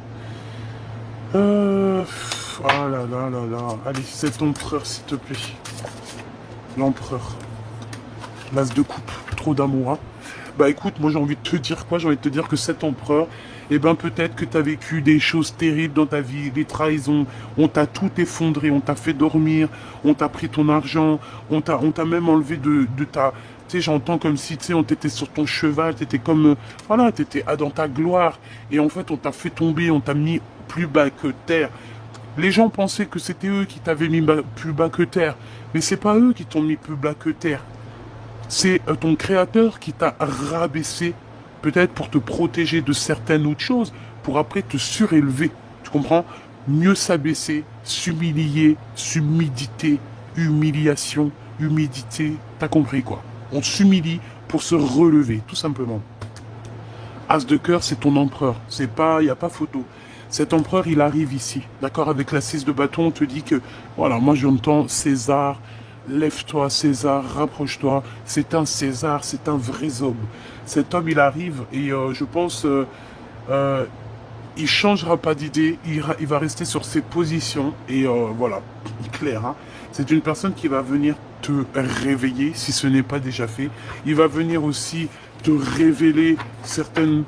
Ah là là là là. Allez, cet empereur, s'il te plaît. L'empereur. L'as de coupe. Trop d'amour, hein. Bah écoute, moi j'ai envie de te dire quoi? J'ai envie de te dire que cet empereur, eh ben peut-être que tu as vécu des choses terribles dans ta vie, des trahisons, on t'a tout effondré, on t'a fait dormir, on t'a pris ton argent, on t'a même enlevé de ta... Tu sais, j'entends comme si, tu sais, on t'était sur ton cheval, t'étais comme... voilà, t'étais dans ta gloire. Et en fait, on t'a fait tomber, on t'a mis plus bas que terre. Les gens pensaient que c'était eux qui t'avaient mis plus bas que terre. Mais c'est pas eux qui t'ont mis plus bas que terre. C'est ton créateur qui t'a rabaissé, peut-être pour te protéger de certaines autres choses, pour après te surélever. Tu comprends? Mieux s'abaisser, s'humilier, s'humidité, humiliation, humidité. T'as compris quoi? On s'humilie pour se relever, tout simplement. As de cœur, c'est ton empereur. C'est pas, y a pas photo. Cet empereur, il arrive ici, d'accord? Avec la 6 de bâton, on te dit que, voilà, moi j'entends César, lève-toi César, rapproche-toi. C'est un César, c'est un vrai homme. Cet homme, il arrive et je pense, il changera pas d'idée, il va rester sur ses positions et voilà, clair. Hein. C'est une personne qui va venir te réveiller si ce n'est pas déjà fait. Il va venir aussi te révéler certaines,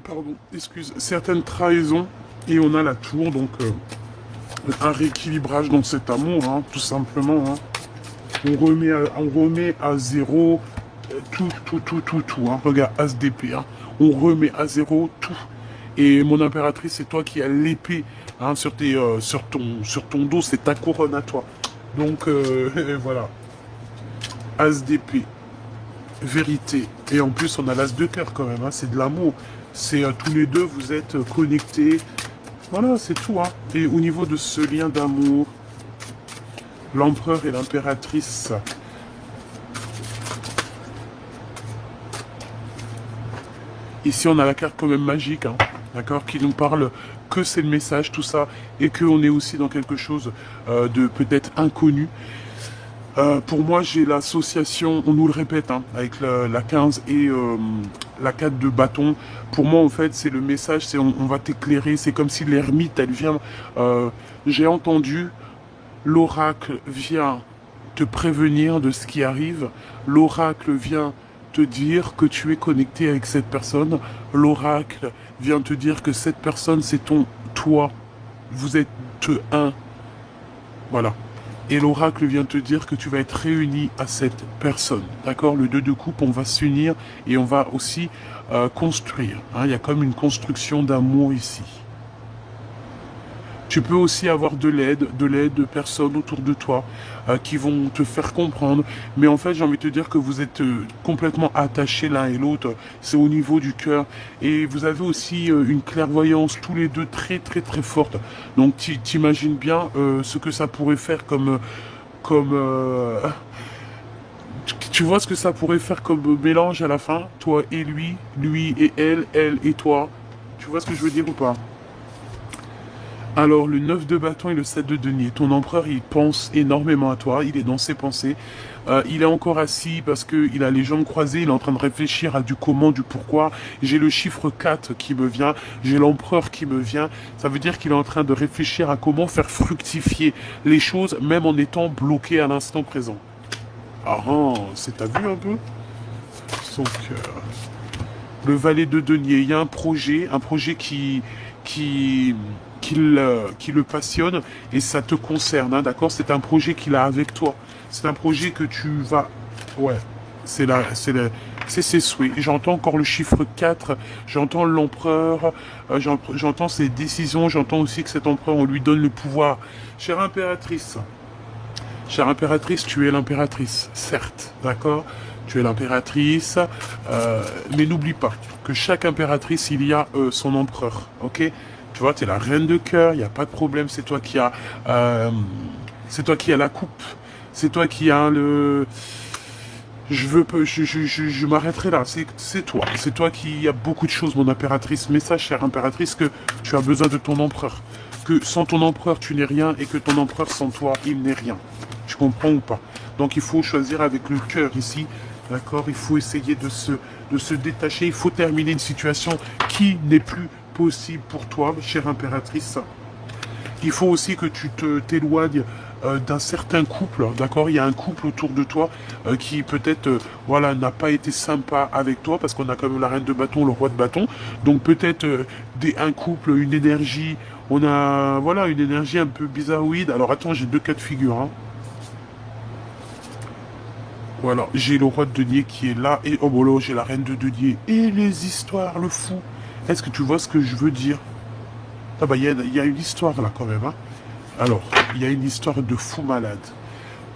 pardon, excuse, certaines trahisons et on a la tour donc un rééquilibrage dans cet amour, hein, tout simplement. Hein. On remet à zéro tout. Hein. Regarde, As d'épée. Hein. On remet à zéro tout. Et mon impératrice, c'est toi qui as l'épée hein, sur ton dos, c'est ta couronne à toi. Donc voilà. As d'épée. Vérité. Et en plus, on a l'as de cœur quand même. Hein. C'est de l'amour. C'est tous les deux, vous êtes connectés. Voilà, c'est tout. Hein. Et au niveau de ce lien d'amour, l'empereur et l'impératrice. Ici, on a la carte quand même magique, hein, d'accord, qui nous parle que c'est le message, tout ça, et qu'on est aussi dans quelque chose de peut-être inconnu. Pour moi, j'ai l'association, on nous le répète, hein, avec la 15 et la 4 de bâton. Pour moi, en fait, c'est le message, c'est on va t'éclairer. C'est comme si l'ermite, elle vient... j'ai entendu, l'oracle vient te prévenir de ce qui arrive. L'oracle vient te dire que tu es connecté avec cette personne. L'oracle vient te dire que cette personne, c'est toi. Vous êtes un. Voilà. Et l'oracle vient te dire que tu vas être réuni à cette personne. D'accord? Le 2 de coupe, on va s'unir et on va aussi construire. Hein? Il y a comme une construction d'amour ici. Tu peux aussi avoir de l'aide de personnes autour de toi qui vont te faire comprendre. Mais en fait, j'ai envie de te dire que vous êtes complètement attachés l'un et l'autre. C'est au niveau du cœur. Et vous avez aussi une clairvoyance tous les deux très très très forte. Donc t'imagines bien ce que ça pourrait faire comme tu vois ce que ça pourrait faire comme mélange à la fin, toi et lui et elle et toi. Tu vois ce que je veux dire ou pas? Alors, le 9 de bâton et le 7 de denier. Ton empereur, il pense énormément à toi. Il est dans ses pensées. Il est encore assis parce qu'il a les jambes croisées. Il est en train de réfléchir à du comment, du pourquoi. J'ai le chiffre 4 qui me vient. J'ai l'empereur qui me vient. Ça veut dire qu'il est en train de réfléchir à comment faire fructifier les choses, même en étant bloqué à l'instant présent. Ah, c'est t'as vu un peu? Donc, le valet de denier. Il y a un projet qui le passionne et ça te concerne, hein, d'accord? C'est un projet qu'il a avec toi. C'est un projet que tu vas... Ouais, c'est ses souhaits. J'entends encore le chiffre 4, j'entends l'empereur, j'entends ses décisions, j'entends aussi que cet empereur, on lui donne le pouvoir. Chère impératrice, tu es l'impératrice, certes, d'accord? Tu es l'impératrice, mais n'oublie pas que chaque impératrice, il y a son empereur, ok? Tu vois, tu es la reine de cœur, il n'y a pas de problème, c'est toi qui as la coupe, c'est toi qui as le... Je m'arrêterai là, c'est toi qui a beaucoup de choses, mon impératrice. Mais sache, chère impératrice, que tu as besoin de ton empereur. Que sans ton empereur, tu n'es rien, et que ton empereur, sans toi, il n'est rien. Tu comprends ou pas? Donc il faut choisir avec le cœur ici, d'accord? Il faut essayer de se détacher, il faut terminer une situation qui n'est plus possible pour toi, chère impératrice. Il faut aussi que tu t'éloignes d'un certain couple, d'accord? Il y a un couple autour de toi qui peut-être, voilà, n'a pas été sympa avec toi parce qu'on a quand même la reine de bâton, le roi de bâton. Donc peut-être un couple, une énergie, on a, voilà, une énergie un peu bizarroïde. Alors attends, j'ai deux cas de figure, hein. Voilà, j'ai le roi de denier qui est là et oh bon là, j'ai la reine de denier et les histoires, le fou. Est-ce que tu vois ce que je veux dire? Ah bah il y a une histoire là quand même, hein. Alors, il y a une histoire de fou malade.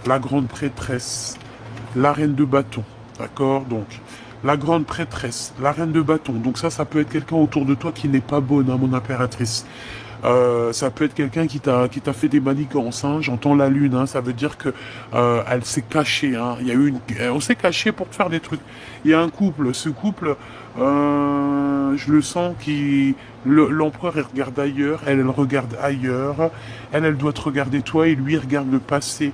La grande prêtresse, la reine de bâton, d'accord? Donc, la grande prêtresse, la reine de bâton. Donc ça peut être quelqu'un autour de toi qui n'est pas bonne, hein, mon impératrice. Ça peut être quelqu'un qui t'a fait des manigances, hein. J'entends la lune, hein. Ça veut dire que elle s'est cachée, hein. Il y a eu on s'est caché pour te faire des trucs. Il y a un couple, ce couple, je le sens qui, l'empereur il regarde ailleurs, elle regarde ailleurs, elle doit te regarder toi et lui il regarde le passé.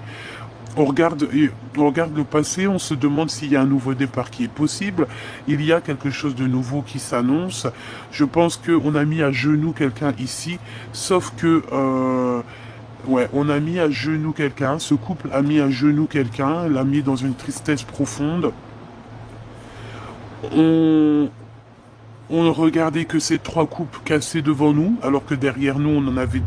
On regarde le passé, on se demande s'il y a un nouveau départ qui est possible. Il y a quelque chose de nouveau qui s'annonce. Je pense qu'on a mis à genoux quelqu'un ici, sauf que, ouais, on a mis à genoux quelqu'un. Ce couple a mis à genoux quelqu'un, l'a mis dans une tristesse profonde. On, on ne regardait que ces trois coupes cassées devant nous, alors que derrière nous, on en avait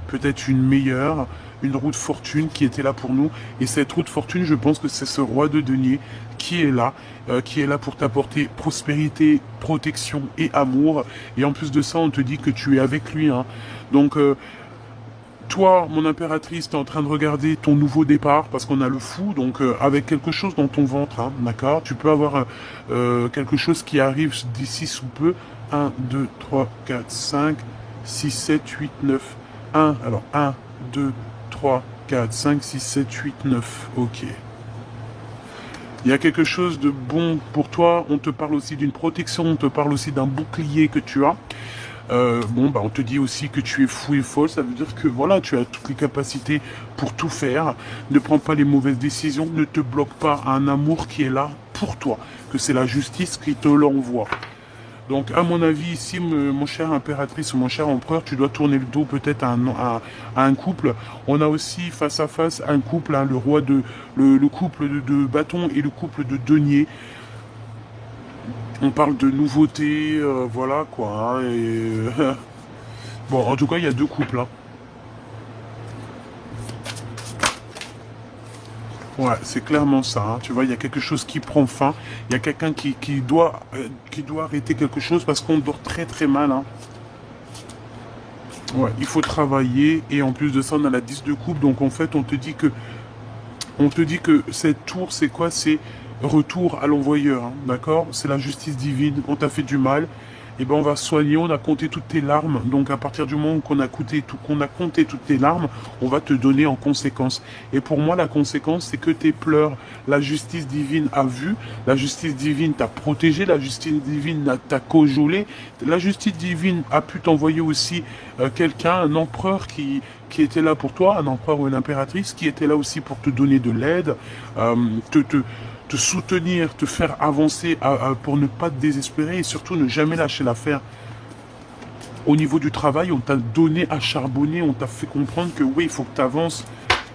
peut-être une meilleure, une roue de fortune qui était là pour nous. Et cette roue de fortune, je pense que c'est ce roi de denier qui est là pour t'apporter prospérité, protection et amour. Et en plus de ça, on te dit que tu es avec lui, hein. Donc, toi, mon impératrice, t'es en train de regarder ton nouveau départ parce qu'on a le fou, donc avec quelque chose dans ton ventre, hein, d'accord? Tu peux avoir quelque chose qui arrive d'ici sous peu. 1, 2, 3, 4, 5, 6, 7, 8, 9. 1, alors 1, 2, 3, 4, 5, 6, 7, 8, 9. Ok. Il y a quelque chose de bon pour toi. On te parle aussi d'une protection, on te parle aussi d'un bouclier que tu as. Bon, bah, on te dit aussi que tu es fou et folle. Ça veut dire que voilà, tu as toutes les capacités pour tout faire. Ne prends pas les mauvaises décisions. Ne te bloque pas à un amour qui est là pour toi. Que c'est la justice qui te l'envoie. Donc, à mon avis, ici, mon cher impératrice ou mon cher empereur, tu dois tourner le dos peut-être à un couple. On a aussi face à face un couple, hein, le couple de bâton et le couple de denier. On parle de nouveautés, voilà quoi, hein, et bon, en tout cas, il y a deux couples, hein. Ouais, c'est clairement ça, hein. Tu vois, il y a quelque chose qui prend fin. Il y a quelqu'un qui doit arrêter quelque chose parce qu'on dort très très mal, hein. Ouais, il faut travailler et en plus de ça, on a la 10 de coupe. Donc en fait, on te dit que cette tour, c'est quoi? C'est retour à l'envoyeur, hein, d'accord? C'est la justice divine. On t'a fait du mal. Et ben on va soigner, on a compté toutes tes larmes. Donc à partir du moment qu'on a compté toutes tes larmes, on va te donner en conséquence. Et pour moi, la conséquence, c'est que tes pleurs, la justice divine a vu, la justice divine t'a protégé, la justice divine t'a cajolé, la justice divine a pu t'envoyer aussi quelqu'un, un empereur qui était là pour toi, un empereur ou une impératrice, qui était là aussi pour te donner de l'aide, te soutenir, te faire avancer pour ne pas te désespérer et surtout ne jamais lâcher l'affaire. Au niveau du travail, on t'a donné à charbonner, on t'a fait comprendre que oui, il faut que tu avances.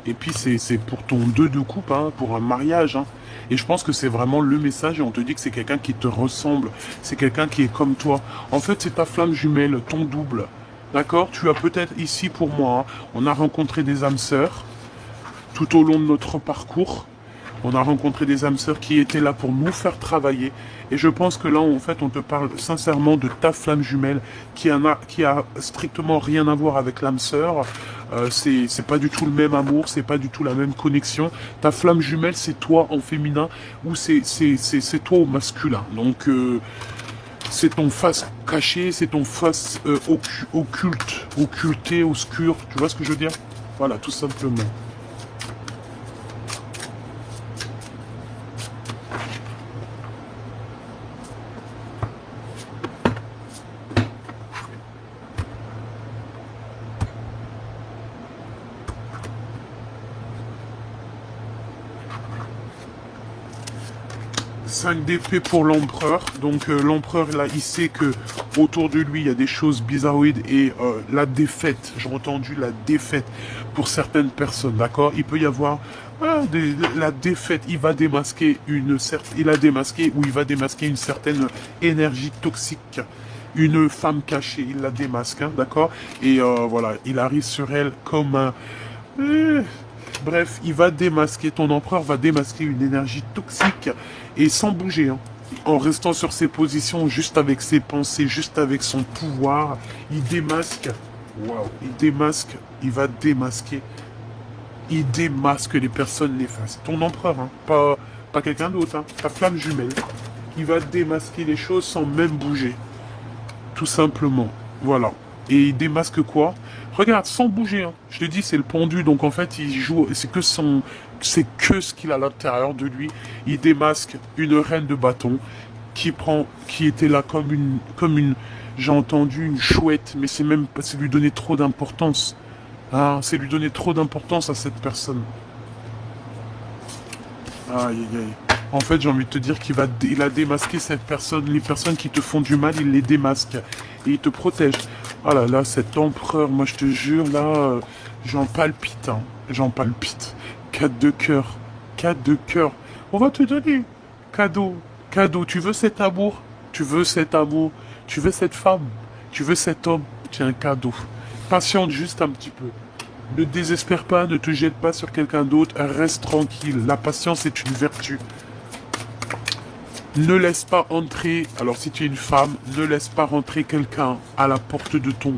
Et puis c'est pour ton 2 de coupe, hein, pour un mariage, hein. Et je pense que c'est vraiment le message et on te dit que c'est quelqu'un qui te ressemble, c'est quelqu'un qui est comme toi. En fait, c'est ta flamme jumelle, ton double. D'accord? Tu as peut-être ici pour moi, hein, on a rencontré des âmes sœurs tout au long de notre parcours. On a rencontré des âmes sœurs qui étaient là pour nous faire travailler. Et je pense que là, en fait, on te parle sincèrement de ta flamme jumelle qui a strictement rien à voir avec l'âme sœur. C'est pas du tout le même amour, c'est pas du tout la même connexion. Ta flamme jumelle, c'est toi en féminin ou c'est toi au masculin. Donc, c'est ton face caché, c'est ton face occulte, occulté, obscur. Tu vois ce que je veux dire? Voilà, tout simplement. 5 d'épée pour l'empereur. Donc l'empereur là, il sait que autour de lui il y a des choses bizarroïdes et la défaite, j'ai entendu la défaite pour certaines personnes, d'accord. Il peut y avoir la défaite. Il va démasquer il va démasquer une certaine énergie toxique. Une femme cachée, il la démasque, hein, d'accord. Et voilà, il arrive sur elle comme un bref, il va démasquer, ton empereur va démasquer une énergie toxique et sans bouger, hein. En restant sur ses positions, juste avec ses pensées, juste avec son pouvoir, il démasque, il va démasquer, il démasque les personnes néfastes. Ton empereur, hein, pas quelqu'un d'autre, hein, ta flamme jumelle. Il va démasquer les choses sans même bouger. Tout simplement. Voilà. Et il démasque quoi? Regarde, sans bouger, hein. Je te dis, c'est le pendu, donc en fait, il joue, c'est que ce qu'il a à l'intérieur de lui. Il démasque une reine de bâton qui était là comme une, j'ai entendu une chouette, mais c'est lui donner trop d'importance. Ah, c'est lui donner trop d'importance à cette personne. Aïe, aïe, aïe. En fait, j'ai envie de te dire il a démasqué cette personne, les personnes qui te font du mal, il les démasque. Et il te protège. Ah là là, cet empereur, moi je te jure, là, j'en palpite, hein. J'en palpite. 4 de cœur. 4 de cœur. On va te donner. Cadeau. Cadeau. Tu veux cet amour? Tu veux cet amour? Tu veux cette femme? Tu veux cet homme? Tu as un cadeau. Patiente juste un petit peu. Ne désespère pas, ne te jette pas sur quelqu'un d'autre, reste tranquille. La patience est une vertu. Ne laisse pas entrer, alors si tu es une femme, ne laisse pas rentrer quelqu'un à la porte de ton...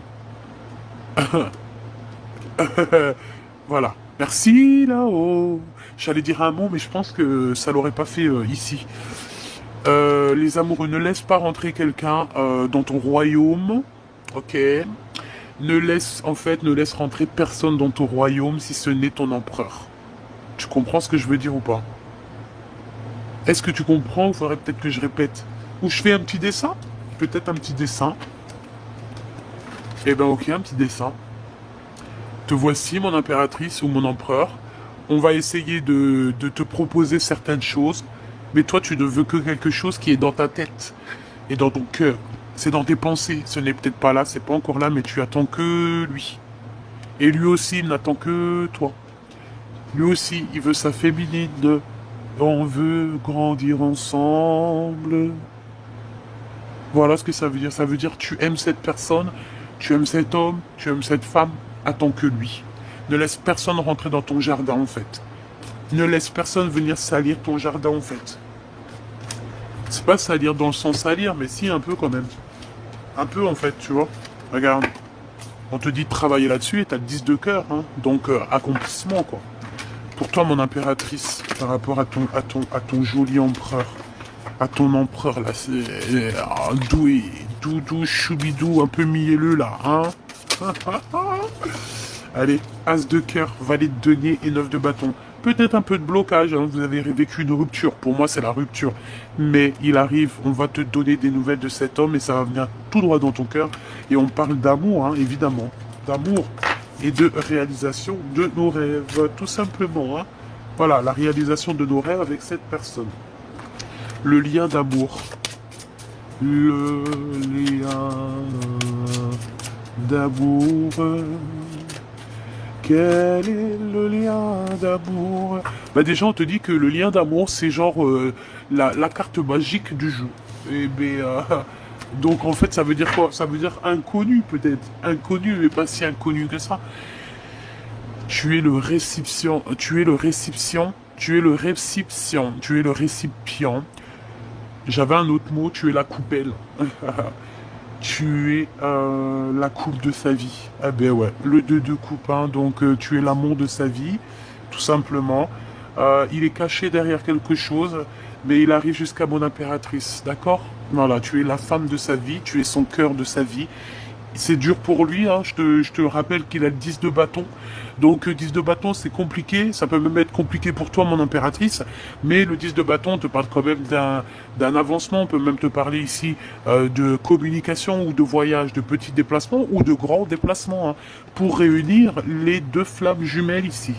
Voilà. Merci là-haut. J'allais dire un mot, mais je pense que ça l'aurait pas fait ici. Les amoureux, ne laisse pas rentrer quelqu'un dans ton royaume. Ok. Ne laisse rentrer personne dans ton royaume si ce n'est ton empereur. Tu comprends ce que je veux dire ou pas? Est-ce que tu comprends? Il faudrait peut-être que je répète. Ou je fais un petit dessin? Peut-être un petit dessin. Eh ben ok, un petit dessin. Te voici, mon impératrice ou mon empereur. On va essayer de te proposer certaines choses. Mais toi, tu ne veux que quelque chose qui est dans ta tête et dans ton cœur. C'est dans tes pensées. Ce n'est peut-être pas là, c'est pas encore là, mais tu attends que lui. Et lui aussi, il n'attend que toi. Lui aussi, il veut sa féminine. On veut grandir ensemble. Voilà ce que ça veut dire. Ça veut dire tu aimes cette personne, tu aimes cet homme, tu aimes cette femme, attends que lui. Ne laisse personne rentrer dans ton jardin, en fait. Ne laisse personne venir salir ton jardin, en fait. C'est pas salir dans le sens salir, mais si, un peu quand même. Un peu, en fait, tu vois. Regarde. On te dit de travailler là-dessus et t'as le 10 de cœur, hein. Donc, accomplissement, quoi. Pour toi, mon impératrice, par rapport à ton joli empereur, à ton empereur, là, c'est doué, doudou, choubidou, un peu mielleux, là, hein. Allez, as de cœur, valet de denier et 9 de bâton. Peut-être un peu de blocage, hein, vous avez vécu une rupture. Pour moi, c'est la rupture. Mais il arrive, on va te donner des nouvelles de cet homme et ça va venir tout droit dans ton cœur. Et on parle d'amour, hein, évidemment. D'amour et de réalisation de nos rêves, tout simplement. Hein. Voilà, la réalisation de nos rêves avec cette personne. Le lien d'amour. Le lien d'amour. Quel est le lien d'amour? Bah déjà, on te dit que le lien d'amour, c'est genre la carte magique du jeu. Et donc en fait, ça veut dire quoi? Ça veut dire inconnu peut-être. Inconnu, mais pas si inconnu que ça. Tu es le récipient. J'avais un autre mot, tu es la coupelle. Tu es la coupe de sa vie. Ah ben ouais, le 2 de coupe, hein, donc tu es l'amour de sa vie, tout simplement. Il est caché derrière quelque chose, mais il arrive jusqu'à mon impératrice, d'accord? Voilà, tu es la femme de sa vie, tu es son cœur de sa vie. C'est dur pour lui, hein. Je te rappelle qu'il a le 10 de bâton. Donc 10 de bâton, c'est compliqué. Ça peut même être compliqué pour toi, mon impératrice. Mais le 10 de bâton te parle quand même d'un avancement. On peut même te parler ici de communication ou de voyage, de petits déplacements ou de grands déplacements. Hein, pour réunir les deux flammes jumelles ici.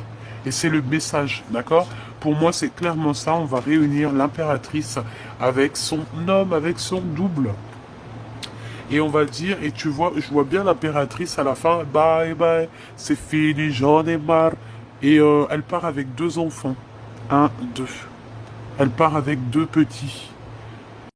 Et c'est le message, d'accord? pour moi, c'est clairement ça. On va réunir l'impératrice avec son homme, avec son double. Et on va dire, et tu vois, je vois bien l'impératrice à la fin, bye bye, c'est fini, j'en ai marre. Et elle part avec deux enfants. Un, deux. Elle part avec deux petits.